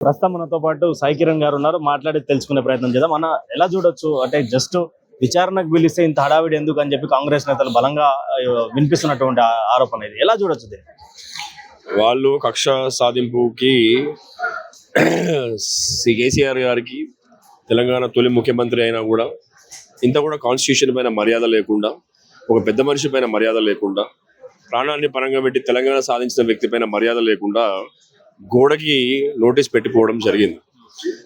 ప్రస్తుతం మనతో పాటు సాయి కిరణ్ గారు ఉన్నారు. మాట్లాడి తెలుసుకునే ప్రయత్నం చేద్దాం. మన ఎలా చూడొచ్చు అంటే జస్ట్ విచారణకు పిలిస్తే ఇంత హడావిడి ఎందుకు అని చెప్పి కాంగ్రెస్ నేతలు బలంగా వినిపిస్తున్నటువంటి ఆరోపణ ఇది ఎలా చూడొచ్చు దీన్ని? వాళ్ళు కక్ష సాధింపుకి కేసీఆర్ గారికి తెలంగాణ తొలి ముఖ్యమంత్రి అయినా కూడా ఇంత కూడా కాన్స్టిట్యూషన్ పైన మర్యాద లేకుండా, ఒక పెద్ద మనిషి పైన మర్యాద లేకుండా, ప్రాణాన్ని పరంగా పెట్టి తెలంగాణ సాధించిన వ్యక్తి పైన మర్యాద లేకుండా గోడకి నోటీస్ పెట్టిపోవడం జరిగింది.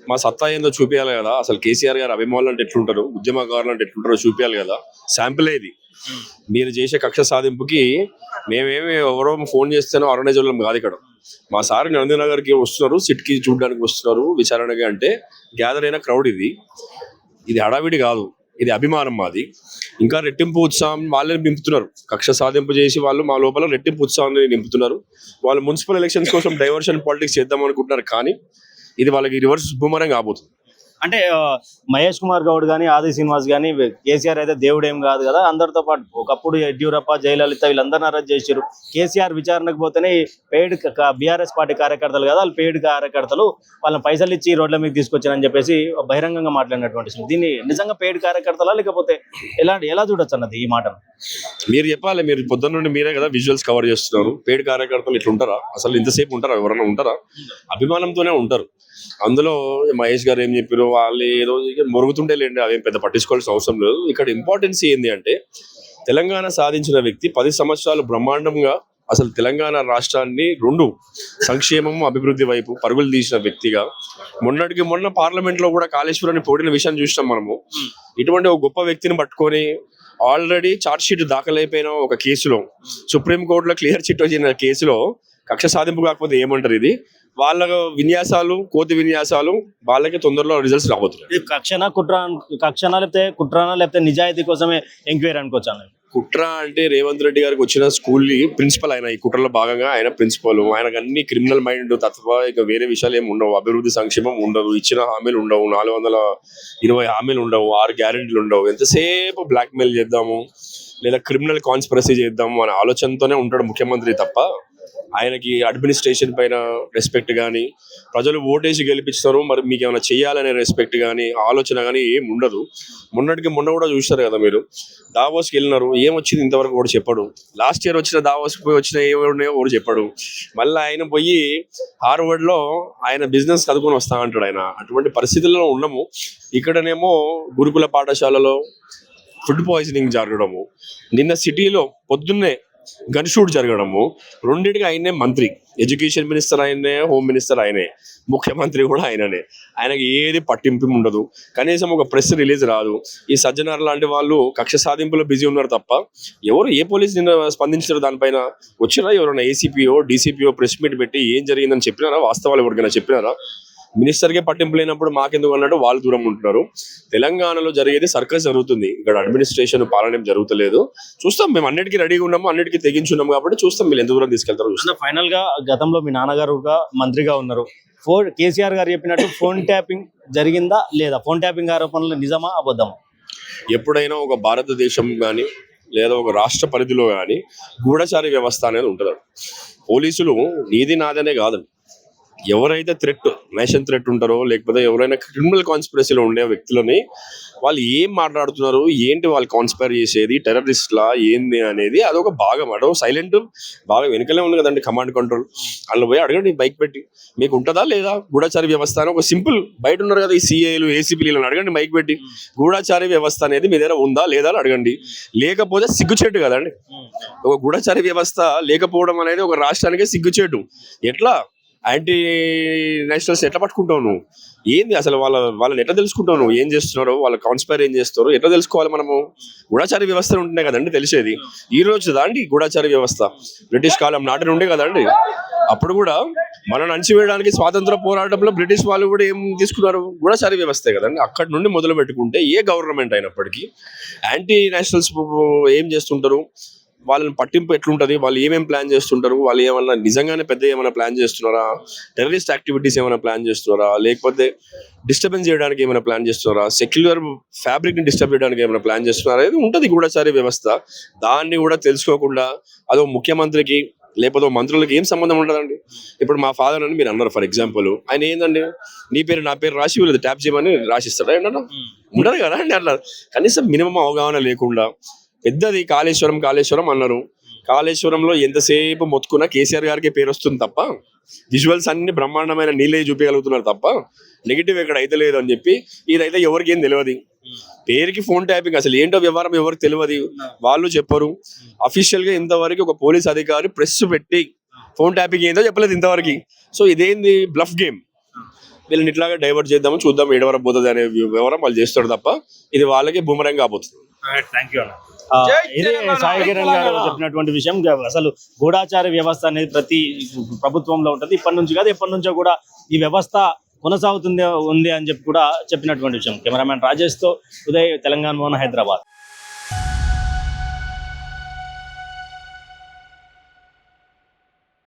మా సత్తా ఏందో చూపించాలి కదా. అసలు కేసీఆర్ గారు అభిమానులు అంటే ఎట్లుంటారు, ఉద్యమకారులు అంటే ఎట్లుంటారో చూపించాలి కదా. శాంపిల్ ఇది. మీరు చేసే కక్ష సాధింపుకి మేమేమి ఎవరో ఫోన్ చేస్తేనో ఆర్గనైజ్ వాళ్ళం కాదు. ఇక్కడ మా సార్ గాంధీనగర్కి వస్తున్నారు, సిట్కి చూడడానికి వస్తున్నారు విచారణగా అంటే గ్యాదర్ అయిన క్రౌడ్ ఇది హడావిడి కాదు, ఇది అభిమానం మాది. ఇంకా రెట్టింపు ఉత్సాహం వాళ్ళని నింపుతున్నారు. కక్ష సాధింపు చేసి వాళ్ళు మా లోపల రెట్టింపు ఉత్సాహాన్ని నింపుతున్నారు. వాళ్ళు మున్సిపల్ ఎలక్షన్స్ కోసం డైవర్షన్ పాలిటిక్స్ చేద్దాం అనుకుంటున్నారు, కానీ ఇది వాళ్ళకి రివర్స్ బూమరంగ్ కాబోతుంది. అంటే మహేష్ కుమార్ గౌడ్ కానీ ఆది శ్రీనివాస్ కానీ కేసీఆర్ అయితే దేవుడు ఏం కాదు కదా. అందరితో పాటు ఒకప్పుడు యడ్యూరప్ప, జయలలిత వీళ్ళందరినీ అరెస్ట్ చేశారు. కేసీఆర్ విచారణకు పోతేనే పెయిడ్ బీఆర్ఎస్ పార్టీ కార్యకర్తలు కదా, వాళ్ళు పెయిడ్ కార్యకర్తలు, వాళ్ళని పైసలు ఇచ్చి రోడ్ల మీద తీసుకొచ్చారని చెప్పేసి బహిరంగంగా మాట్లాడినటువంటి దీన్ని నిజంగా పెయిడ్ కార్యకర్తలా లేకపోతే ఎలా చూడొచ్చు అన్నది ఈ మాటను? మీరు చెప్పాలి. మీరు పొద్దున్న నుండి మీరే కదా విజువల్స్ కవర్ చేస్తున్నారు. పెయిడ్ కార్యకర్తలు ఇట్లా ఉంటారా? అసలు ఇంతసేపు ఉంటారా? ఎవరైనా ఉంటారా? అభిమానంతోనే ఉంటారు. అందులో మహేష్ గారు ఏం చెప్పారు, వాళ్ళు ఏదో మొరుగుతుంటే లేండి, అవేం పెద్ద పట్టించుకోవాల్సిన అవసరం లేదు. ఇక్కడ ఇంపార్టెన్స్ ఏంది అంటే, తెలంగాణ సాధించిన వ్యక్తి 10 సంవత్సరాలు బ్రహ్మాండంగా అసలు తెలంగాణ రాష్ట్రాన్ని 2 సంక్షేమం అభివృద్ధి వైపు పరుగులు తీసిన వ్యక్తిగా మొన్నటికి మొన్న పార్లమెంట్ లో కూడా కాళేశ్వరాన్ని పోడిన విషయం చూసినాం మనము. ఇటువంటి ఒక గొప్ప వ్యక్తిని పట్టుకొని ఆల్రెడీ ఛార్జ్ షీట్ దాఖలైపోయిన ఒక కేసులో, సుప్రీంకోర్టులో క్లియర్ చిట్ వచ్చిన కేసులో కక్ష సాధింపు కాకపోతే ఏమంటారు? ఇది వాళ్ళ విన్యాసాలు, కోతి విన్యాసాలు, వాళ్ళకి తొందరలో రిజల్ట్స్ రాబోతున్నాయి. కక్షనా లేకపోతే నిజాయితీ కోసమే ఎంక్వైరీ అనుకోవచ్చు. కుట్ర అంటే రేవంత్ రెడ్డి గారికి వచ్చిన స్కూల్ ప్రిన్సిపల్ ఆయన. ఈ కుట్రలో భాగంగా ఆయన ప్రిన్సిపల్. ఆయనకు అన్ని క్రిమినల్ మైండ్ తప్ప ఇక వేరే విషయాలు ఏమి ఉండవు. అభివృద్ధి సంక్షేమం ఉండదు, ఇచ్చిన హామీలు ఉండవు, 420 హామీలు ఉండవు, 6 గ్యారెంటీలు ఉండవు. ఎంతసేపు బ్లాక్ మెయిల్ చేద్దాము లేదా క్రిమినల్ కాన్స్పిరసీ చేద్దాము అనే ఆలోచనతోనే ఉంటాడు ముఖ్యమంత్రి తప్ప ఆయనకి అడ్మినిస్ట్రేషన్ పైన రెస్పెక్ట్ కానీ, ప్రజలు ఓటేసి గెలిపిస్తారు మరి మీకు ఏమైనా చేయాలనే రెస్పెక్ట్ కానీ, ఆలోచన కానీ ఏం ఉండదు. మొన్నటికి మొన్న కూడా చూస్తారు కదా మీరు, దావోస్కి వెళ్ళినారు, ఏమొచ్చింది ఇంతవరకు కూడా చెప్పడు. లాస్ట్ ఇయర్ వచ్చిన దావోస్కి పోయి వచ్చిన ఏమున్నాయో కూడా చెప్పడు. మళ్ళీ ఆయన పోయి హార్వర్డ్లో ఆయన బిజినెస్ చదువుకొని వస్తా అంటాడు ఆయన. అటువంటి పరిస్థితుల్లో ఉన్నాము. ఇక్కడనేమో గురుకుల పాఠశాలలో ఫుడ్ పాయిజనింగ్ జరగడము, నిన్న సిటీలో పొద్దున్నే గన్ షూట్ జరగడము, రెండింటికి ఆయనే మంత్రి. ఎడ్యుకేషన్ మినిస్టర్ ఆయనే, హోమ్ మినిస్టర్ ఆయనే, ముఖ్యమంత్రి కూడా ఆయననే. ఆయనకి ఏది పట్టింపు ఉండదు. కనీసం ఒక ప్రెస్ రిలీజ్ రాదు. ఈ సజ్జనార్ లాంటి వాళ్ళు కక్ష సాధింపులో బిజీ ఉన్నారు తప్ప ఎవరు ఏ పోలీసు నిన్న స్పందించారు దానిపైన? వచ్చినా ఎవరైనా ఏసీపీఓ, డీసీపీఓ ప్రెస్ మీట్ పెట్టి ఏం జరిగిందని చెప్పినారా? వాస్తవాలు ఎవరికైనా చెప్పినారా? మినిస్టర్కే పట్టింపు లేనప్పుడు మాకెందుకు అన్నట్టు వాళ్ళు దూరం ఉంటున్నారు. తెలంగాణలో జరిగేది సర్కస్ జరుగుతుంది. ఇక్కడ అడ్మినిస్ట్రేషన్ పాలన ఏం జరుగుతలేదు. చూస్తాం, మేము అన్నిటికీ రెడీగా ఉన్నాము, అన్నిటికీ తెగించున్నాము కాబట్టి చూస్తాం మీరు ఎంత దూరం తీసుకెళ్తారు. ఫైనల్ గా గతంలో మీ నాన్నగారుగా మంత్రిగా ఉన్నారు. కేసీఆర్ గారు చెప్పినట్టు ఫోన్ ట్యాపింగ్ జరిగిందా లేదా? ఫోన్ ట్యాపింగ్ ఆరోపణలు నిజమా అబద్ధమా? ఎప్పుడైనా ఒక భారతదేశం కానీ లేదా ఒక రాష్ట్ర పరిధిలో కానీ గూఢచారి వ్యవస్థ అనేది ఉంటుంది. పోలీసులు నీది నాదనే కాదండి. ఎవరైతే నేషన్ థ్రెట్ ఉంటారో లేకపోతే ఎవరైనా క్రిమినల్ కాన్స్పిరసీలో ఉండే వ్యక్తులని వాళ్ళు ఏం మాట్లాడుతున్నారు, ఏంటి వాళ్ళు కాన్స్పైర్ చేసేది, టెర్రరిస్ట్లా ఏంది అనేది అదొక భాగం. అదొక సైలెంట్ బాగా వెనుకలే ఉంది కదండి కమాండ్ కంట్రోల్. అందులో పోయి అడగండి బైక్ పెట్టి, మీకు ఉంటుందా లేదా గూఢచారి వ్యవస్థ అని. ఒక సింపుల్ బయట ఉన్నారు కదా ఈ సిఐలు, ఏసీపీలు, అడగండి బైక్ పెట్టి, గూఢచారి వ్యవస్థ అనేది మీ దగ్గర ఉందా లేదా అని అడగండి. లేకపోతే సిగ్గుచేటు కదండి. ఒక గూఢచారి వ్యవస్థ లేకపోవడం అనేది ఒక రాష్ట్రానికే సిగ్గుచేటు. ఎట్లా యాంటీ నేషనల్స్ ఎట్లా పట్టుకుంటావు నువ్వు? ఏంది అసలు వాళ్ళని ఎట్లా తెలుసుకుంటావు నువ్వు? ఏం చేస్తున్నారో, వాళ్ళ కాన్స్పైర్ ఏం చేస్తారో ఎట్లా తెలుసుకోవాలి మనము? గూఢచారి వ్యవస్థ ఉంటున్నాయి కదండి తెలిసేది. ఈ రోజు దాండి గూఢచారి వ్యవస్థ బ్రిటిష్ కాలం నాటి నుండే కదండి. అప్పుడు కూడా మనం అణచివేయడానికి స్వాతంత్ర పోరాటంలో బ్రిటిష్ వాళ్ళు కూడా ఏం తీసుకున్నారు? గూఢచారి వ్యవస్థే కదండి. అక్కడి నుండి మొదలు పెట్టుకుంటే ఏ గవర్నమెంట్ అయినప్పటికీ యాంటీ నేషనల్స్ ఏం చేస్తుంటారు, వాళ్ళని పట్టింపు ఎట్లుంటుంది, వాళ్ళు ఏమేమి ప్లాన్ చేస్తుంటారు, వాళ్ళు ఏమన్నా నిజంగానే పెద్ద ఏమైనా ప్లాన్ చేస్తున్నారా, టెర్రరిస్ట్ యాక్టివిటీస్ ఏమైనా ప్లాన్ చేస్తున్నారా, లేకపోతే డిస్టర్బెన్స్ చేయడానికి ఏమైనా ప్లాన్ చేస్తున్నారా, సెక్యులర్ ఫ్యాబ్రిక్ని డిస్టర్బ్ చేయడానికి ఏమైనా ప్లాన్ చేస్తున్నారా అనేది ఉంటుంది గూఢచారి వ్యవస్థ. దాన్ని కూడా తెలుసుకోకుండా అదో ముఖ్యమంత్రికి లేకపోతే మంత్రులకు ఏం సంబంధం ఉండదండి. ఇప్పుడు మా ఫాదర్ అని మీరు అన్నారు ఫర్ ఎగ్జాంపుల్, ఆయన ఏందండి నీ పేరు నా పేరు రాసి వీళ్ళు ట్యాప్ చేయమని రాసిస్తాడా ఏంటన్నా? ఉండదు కదా అండి. అట్లా కనీసం మినిమం అవగాహన లేకుండా పెద్దది కాళేశ్వరం అన్నారు. కాళేశ్వరంలో ఎంతసేపు మొత్తుకున్నా కేసీఆర్ గారికి పేరు వస్తుంది తప్ప, విజువల్స్ అన్ని బ్రహ్మాండమైన నీళ్ళే చూపించగలుగుతున్నారు తప్ప నెగిటివ్ ఎక్కడ అయితే లేదు అని చెప్పి, ఇదైతే ఎవరికి ఏం తెలియదు. పేరుకి ఫోన్ ట్యాపింగ్ అసలు ఏంటో వ్యవహారం ఎవరికి తెలియదు, వాళ్ళు చెప్పరు. అఫీషియల్ గా ఇంతవరకు ఒక పోలీస్ అధికారి ప్రెస్ పెట్టి ఫోన్ ట్యాపింగ్ ఏందో చెప్పలేదు ఇంతవరకు. సో ఇదేంది బ్లఫ్ గేమ్. వీళ్ళని ఇట్లాగా డైవర్ట్ చేద్దాము, చూద్దాం ఏడవరకు పోతుంది అనే వ్యవహారం వాళ్ళు చేస్తారు తప్ప ఇది వాళ్ళకి బూమరంగా పోతుంది. Thank you. ఇది సాయి కిరణ్ గారు చెప్పినటువంటి విషయం. అసలు గూఢాచార వ్యవస్థ అనేది ప్రతి ప్రభుత్వంలో ఉంటుంది. ఇప్పటి నుంచి కాదు, ఎప్పటి నుంచో కూడా ఈ వ్యవస్థ కొనసాగుతుంది ఉంది అని చెప్పి కూడా చెప్పినటువంటి విషయం. కెమెరామ్యాన్ రాజేష్తో ఉదయ్, తెలంగాణ భవన్, హైదరాబాద్.